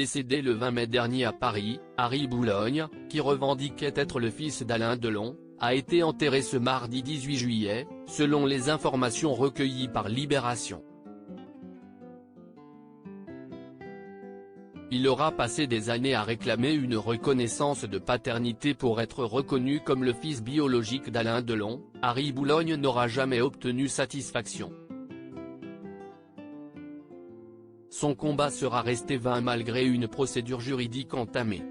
décédé le 20 mai dernier à Paris. Harry Boulogne, qui revendiquait être le fils d'Alain Delon, a été enterré ce mardi 18 juillet, selon les informations recueillies par Libération. Il aura passé des années à réclamer une reconnaissance de paternité pour être reconnu comme le fils biologique d'Alain Delon. Harry Boulogne n'aura jamais obtenu satisfaction. Son combat sera resté vain malgré une procédure juridique entamée.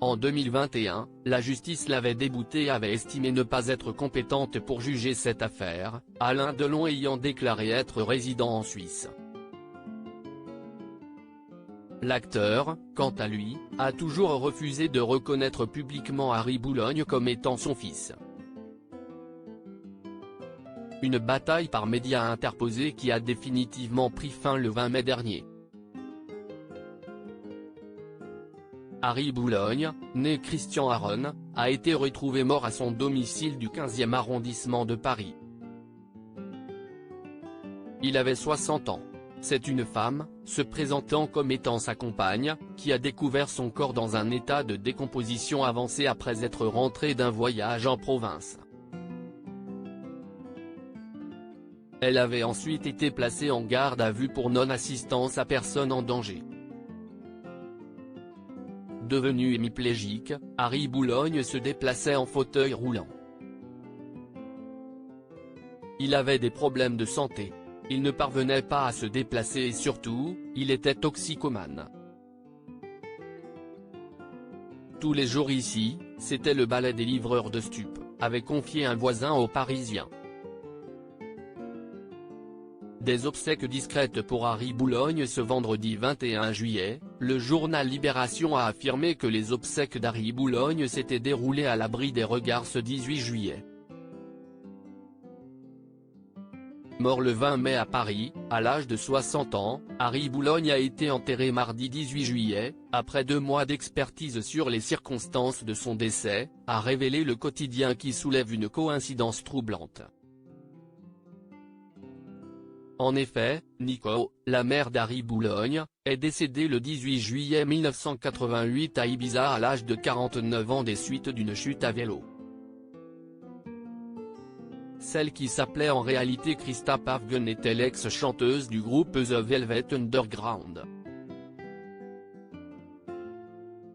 En 2021, la justice l'avait débouté et avait estimé ne pas être compétente pour juger cette affaire, Alain Delon ayant déclaré être résident en Suisse. L'acteur, quant à lui, a toujours refusé de reconnaître publiquement Harry Boulogne comme étant son fils. Une bataille par médias interposés qui a définitivement pris fin le 20 mai dernier. Harry Boulogne, né Christian Aron, a été retrouvé mort à son domicile du 15e arrondissement de Paris. Il avait 60 ans. C'est une femme, se présentant comme étant sa compagne, qui a découvert son corps dans un état de décomposition avancé après être rentrée d'un voyage en province. Elle avait ensuite été placée en garde à vue pour non-assistance à personne en danger. Devenu hémiplégique, Harry Boulogne se déplaçait en fauteuil roulant. Il avait des problèmes de santé. Il ne parvenait pas à se déplacer et surtout, il était toxicomane. Tous les jours ici, c'était le balai des livreurs de stupes, avait confié un voisin aux Parisiens. Des obsèques discrètes pour Harry Boulogne ce vendredi 21 juillet, le journal Libération a affirmé que les obsèques d'Harry Boulogne s'étaient déroulées à l'abri des regards ce 18 juillet. Mort le 20 mai à Paris, à l'âge de 60 ans, Harry Boulogne a été enterré mardi 18 juillet, après 2 mois d'expertise sur les circonstances de son décès, a révélé le quotidien qui soulève une coïncidence troublante. En effet, Nico, la mère d'Harry Boulogne, est décédée le 18 juillet 1988 à Ibiza à l'âge de 49 ans des suites d'une chute à vélo. Celle qui s'appelait en réalité Christa Päffgen était l'ex-chanteuse du groupe The Velvet Underground.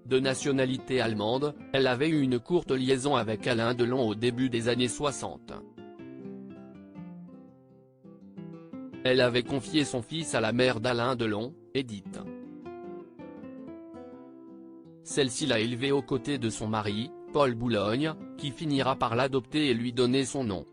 De nationalité allemande, elle avait eu une courte liaison avec Alain Delon au début des années 60. Elle avait confié son fils à la mère d'Alain Delon, Edith. Celle-ci l'a élevé aux côtés de son mari, Paul Boulogne, qui finira par l'adopter et lui donner son nom.